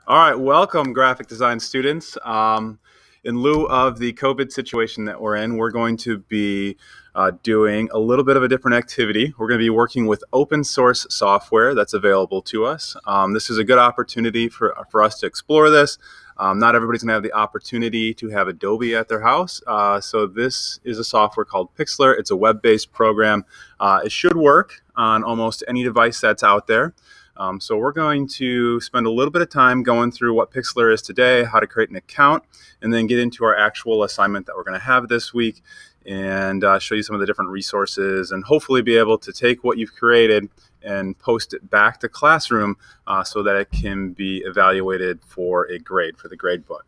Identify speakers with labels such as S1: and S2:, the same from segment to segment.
S1: All right, welcome graphic design students. In lieu of the COVID situation that we're in, we're going to be doing a little bit of a different activity. We're going to be working with open source software that's available to us. This is a good opportunity for us to explore this. Not everybody's going to have the opportunity to have Adobe at their house. So this is a software called Pixlr. It's a web-based program. It should work on almost any device that's out there. So we're going to spend a little bit of time going through what Pixlr is today, how to create an account, and then get into our actual assignment that we're going to have this week and show you some of the different resources and hopefully be able to take what you've created and post it back to Classroom so that it can be evaluated for a grade, for the grade book.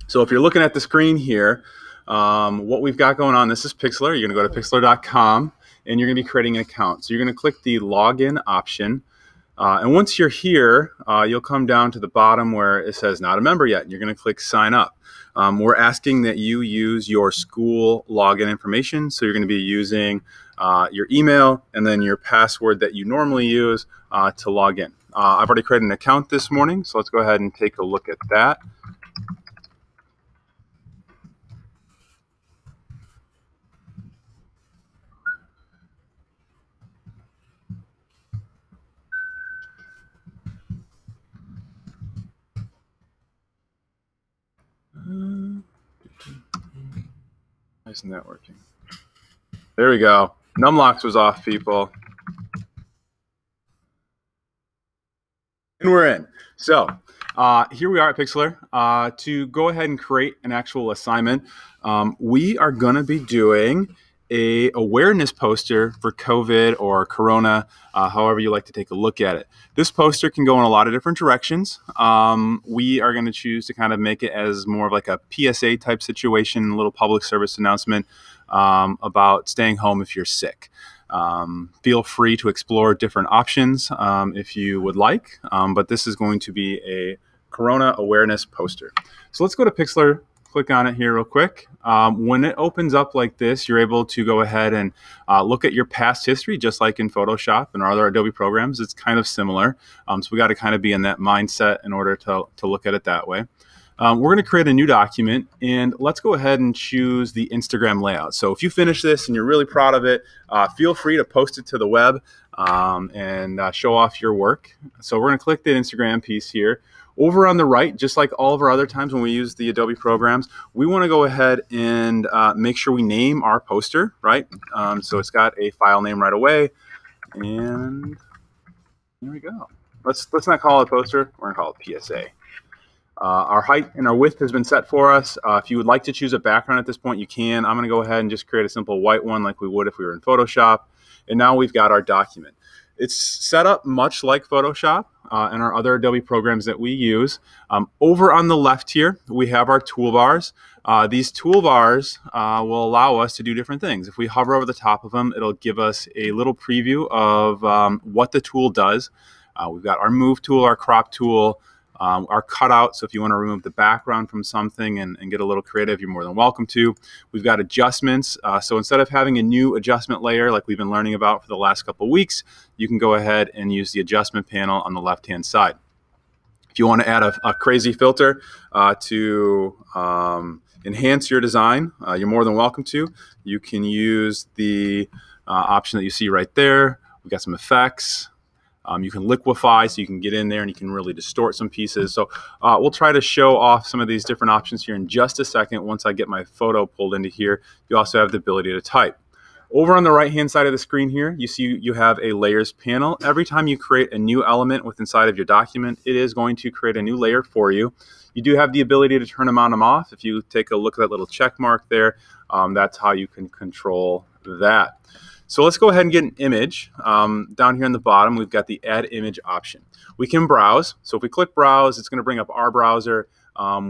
S1: So if you're looking at the screen here, what we've got going on, this is Pixlr. You're going to go to pixlr.com and you're going to be creating an account. So you're going to click the login option. And once you're here, you'll come down to the bottom where it says not a member yet. You're going to click sign up. We're asking that you use your school login information. So you're going to be using your email and then your password that you normally use to log in. I've already created an account this morning, so let's go ahead and take a look at that. Why isn't that working? There we go. Numlocks was off, people. And we're in. So here we are at Pixlr. To go ahead and create an actual assignment, we are going to be doing a awareness poster for COVID or Corona, however you like to take a look at it. This poster can go in a lot of different directions. We are going to choose to kind of make it as more of like a PSA type situation, a little public service announcement about staying home if you're sick. Feel free to explore different options if you would like, but this is going to be a Corona awareness poster. So let's go to Pixlr. Click on it here real quick. When it opens up like this, you're able to go ahead and look at your past history, just like in Photoshop and our other Adobe programs. It's kind of similar. So we got to kind of be in that mindset in order to look at it that way. We're going to create a new document, and let's go ahead and choose the Instagram layout. So if you finish this and you're really proud of it, feel free to post it to the web and show off your work. So we're going to click the Instagram piece here. Over on the right, just like all of our other times when we use the Adobe programs, we want to go ahead and make sure we name our poster, right? So it's got a file name right away, and there we go. Let's not call it a poster. We're going to call it PSA. Our height and our width has been set for us. If you would like to choose a background at this point, you can. I'm going to go ahead and just create a simple white one like we would if we were in Photoshop. And now we've got our document. It's set up much like Photoshop and our other Adobe programs that we use. Over on the left here, we have our toolbars. These toolbars will allow us to do different things. If we hover over the top of them, it'll give us a little preview of what the tool does. We've got our move tool, our crop tool, our cutout. So if you want to remove the background from something and get a little creative, you're more than welcome to. We've got adjustments. So instead of having a new adjustment layer like we've been learning about for the last couple of weeks, you can go ahead and use the adjustment panel on the left-hand side. If you want to add a crazy filter to enhance your design, you're more than welcome to. You can use the option that you see right there. We've got some effects. You can liquefy, so you can get in there and you can really distort some pieces. So we'll try to show off some of these different options here in just a second. Once I get my photo pulled into here, you also have the ability to type. Over on the right-hand side of the screen here, you see you have a layers panel. Every time you create a new element with inside of your document, it is going to create a new layer for you. You do have the ability to turn them on and off. If you take a look at that little check mark there, that's how you can control that. So let's go ahead and get an image. Down here in the bottom, we've got the add image option. We can browse. So if we click browse, it's going to bring up our browser,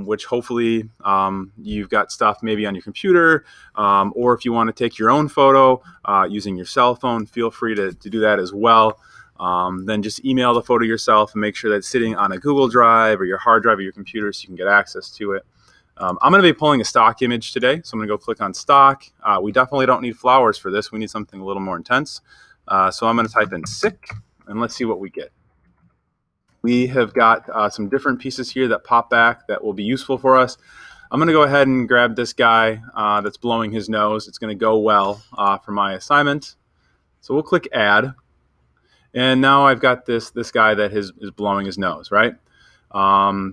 S1: which hopefully you've got stuff maybe on your computer, or if you want to take your own photo using your cell phone, feel free to do that as well. Then just email the photo yourself and make sure that it's sitting on a Google Drive or your hard drive of your computer so you can get access to it. I'm going to be pulling a stock image today, so I'm going to go click on stock. We definitely don't need flowers for this. We need something a little more intense. So I'm going to type in sick, and let's see what we get. we have got some different pieces here that pop back that will be useful for us. I'm going to go ahead and grab this guy that's blowing his nose. It's going to go well for my assignment. So we'll click Add. And now I've got this guy that is blowing his nose, right?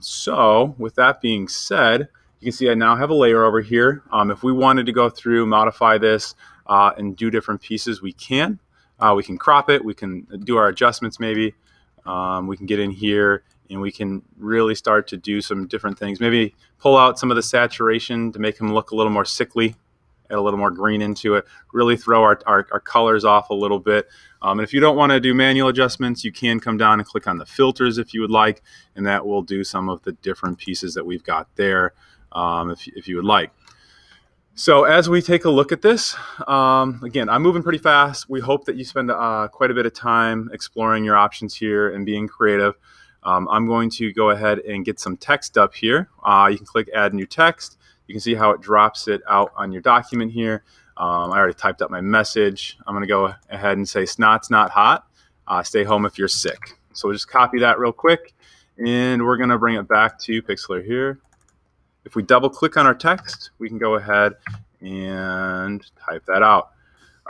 S1: So with that being said, you can see I now have a layer over here. If we wanted to go through, modify this, and do different pieces, we can. We can crop it. We can do our adjustments maybe. We can get in here and we can really start to do some different things. Maybe pull out some of the saturation to make him look a little more sickly, add a little more green into it, really throw our colors off a little bit. And if you don't want to do manual adjustments, you can come down and click on the filters if you would like, and that will do some of the different pieces that we've got there if you would like. So as we take a look at this, again, I'm moving pretty fast. We hope that you spend quite a bit of time exploring your options here and being creative. I'm going to go ahead and get some text up here. You can click Add New Text. You can see how it drops it out on your document here. I already typed up my message. I'm going to go ahead and say, snot's not hot. Stay home if you're sick. So we'll just copy that real quick, and we're going to bring it back to Pixlr here. If we double click on our text, we can go ahead and type that out.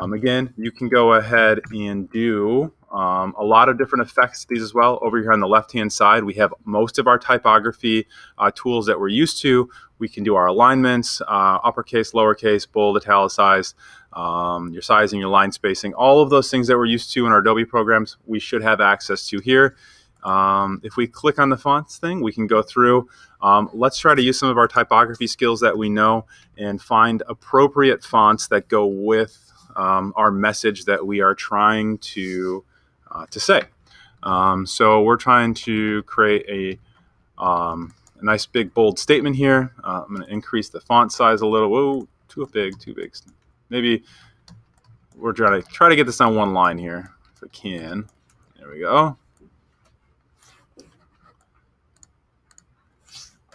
S1: Again, you can go ahead and do a lot of different effects to these as well. Over here on the left-hand side, we have most of our typography tools that we're used to. We can do our alignments, uppercase, lowercase, bold, italicized, your sizing, your line spacing, all of those things that we're used to in our Adobe programs, we should have access to here. If we click on the fonts thing, we can go through. Let's try to use some of our typography skills that we know and find appropriate fonts that go with our message that we are trying to say. So we're trying to create a nice big bold statement here. I'm going to increase the font size a little. Whoa, too big. Maybe we're trying to get this on one line here if we can. There we go.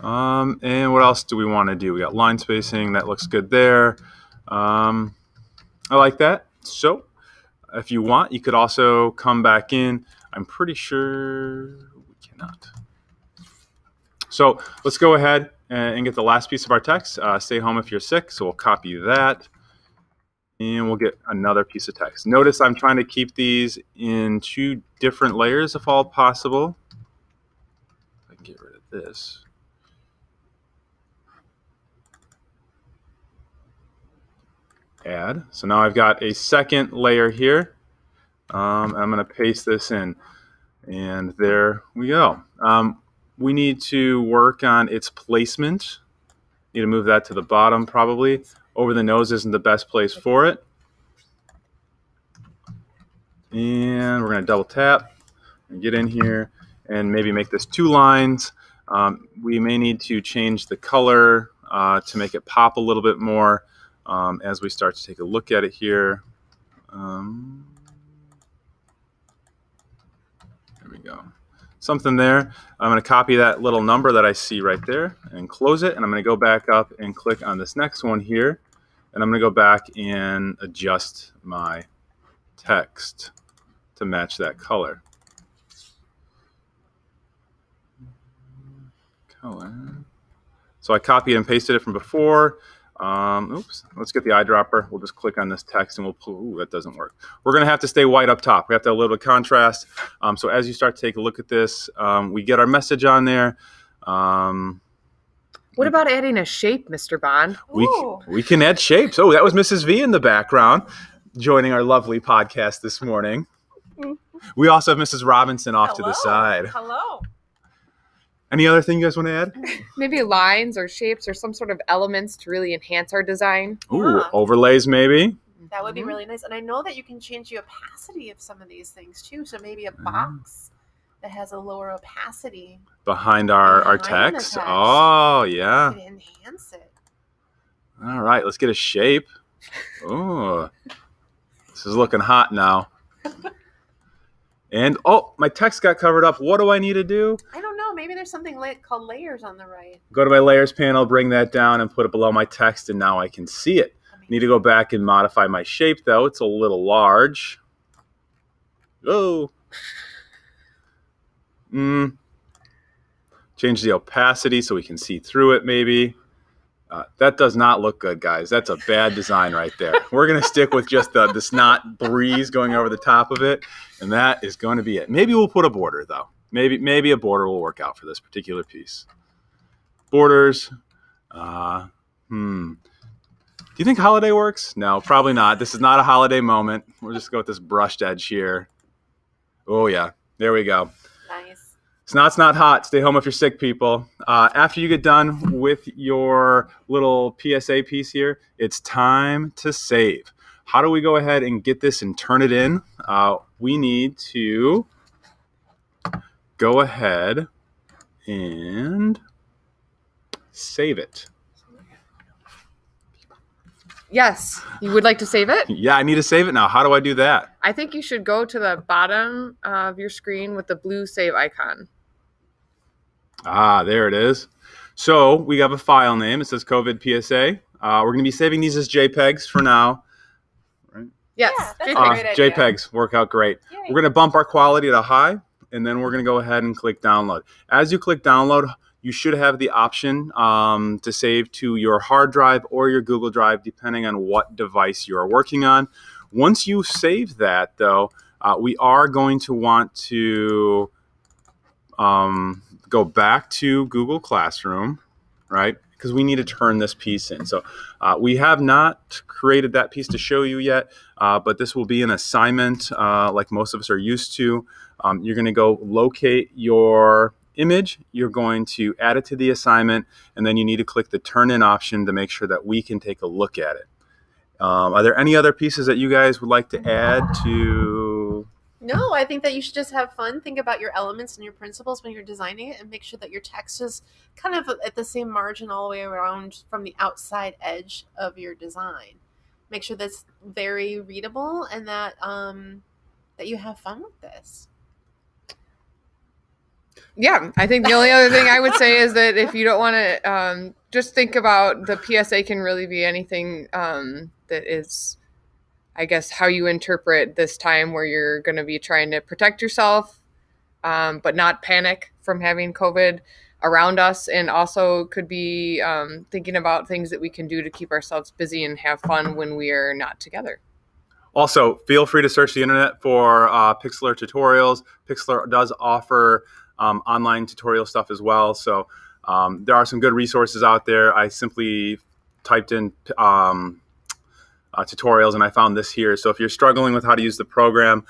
S1: And what else do we want to do? We got line spacing. That looks good there. I like that. So if you want, you could also come back in. I'm pretty sure we cannot. So let's go ahead and get the last piece of our text. Stay home if you're sick. So we'll copy that. And we'll get another piece of text. Notice I'm trying to keep these in 2 different layers if all possible. I can get rid of this. Add. So now I've got a second layer here. I'm going to paste this in. And there we go. We need to work on its placement. Need to move that to the bottom probably. Over the nose isn't the best place for it. And we're going to double tap and get in here and maybe make this 2 lines. We may need to change the color to make it pop a little bit more as we start to take a look at it here. There we go. Something there. I'm going to copy that little number that I see right there and close it. And I'm going to go back up and click on this next one here. And I'm going to go back and adjust my text to match that color. So I copied and pasted it from before. Oops, let's get the eyedropper. We'll just click on this text and we'll pull. Ooh, that doesn't work. We're going to have to stay white up top. We have to have a little bit of contrast. So as you start to take a look at this, we get our message on there.
S2: What about adding a shape, Mr. Bond?
S1: We can add shapes. Oh, that was Mrs. V in the background joining our lovely podcast this morning. We also have Mrs. Robinson off to the side.
S3: Hello.
S1: Any other thing you guys want to add?
S2: Maybe lines or shapes or some sort of elements to really enhance our design.
S1: Ooh, overlays maybe.
S3: That would be really nice. And I know that you can change the opacity of some of these things too. So maybe a box that has a lower opacity
S1: behind our text. Oh, yeah.
S3: You can enhance it.
S1: All right, let's get a shape. Oh, this is looking hot now. And, oh, my text got covered up. What do I need to do?
S3: I don't know. Maybe there's something called layers on the right.
S1: Go to my layers panel, bring that down, and put it below my text, and now I can see it. Need to go back and modify my shape, though. It's a little large. Oh. Change the opacity so we can see through it maybe. That does not look good, guys. That's a bad design right there. We're going to stick with just the snot breeze going over the top of it, and that is going to be it. Maybe we'll put a border, though. Maybe a border will work out for this particular piece. Borders. Do you think holiday works? No, probably not. This is not a holiday moment. We'll just go with this brushed edge here. Oh, yeah. There we go.
S3: Nice.
S1: Snot's not hot. Stay home if you're sick, people. After you get done with your little PSA piece here, it's time to save. How do we go ahead and get this and turn it in? We need to go ahead and save it.
S2: Yes. You would like to save it?
S1: Yeah, I need to save it now. How do I do that?
S2: I think you should go to the bottom of your screen with the blue save icon.
S1: Ah, there it is. So we have a file name. It says COVID PSA. We're going to be saving these as JPEGs for now. Right?
S2: Yes.
S3: Yeah, that's a great idea.
S1: JPEGs work out great.
S3: Yay.
S1: We're going to bump our quality to high, and then we're going to go ahead and click download. As you click download, you should have the option to save to your hard drive or your Google Drive, depending on what device you are working on. Once you save that, though, we are going to want to go back to Google Classroom, right? Because we need to turn this piece in. So we have not created that piece to show you yet, but this will be an assignment like most of us are used to. You're going to go locate your image. You're going to add it to the assignment, and then you need to click the turn in option to make sure that we can take a look at it. Are there any other pieces that you guys would like to add to?
S3: No, I think that you should just have fun. Think about your elements and your principles when you're designing it, and make sure that your text is kind of at the same margin all the way around from the outside edge of your design. Make sure that's very readable, and that that you have fun with this.
S2: Yeah, I think the only other thing I would say is that if you don't want to, just think about the PSA can really be anything that is, I guess, how you interpret this time where you're going to be trying to protect yourself, but not panic from having COVID around us. And also could be thinking about things that we can do to keep ourselves busy and have fun when we are not together.
S1: Also, feel free to search the internet for Pixlr tutorials. Pixlr does offer online tutorial stuff as well. So there are some good resources out there. I simply typed in tutorials and I found this here. So if you're struggling with how to use the program,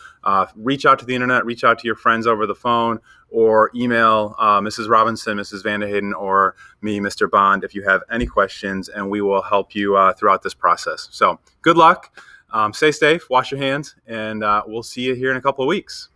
S1: reach out to the internet, reach out to your friends over the phone, or email Mrs. Robinson, Mrs. Vandeheyden, or me, Mr. Bond, if you have any questions, and we will help you throughout this process. So good luck, stay safe, wash your hands, and we'll see you here in a couple of weeks.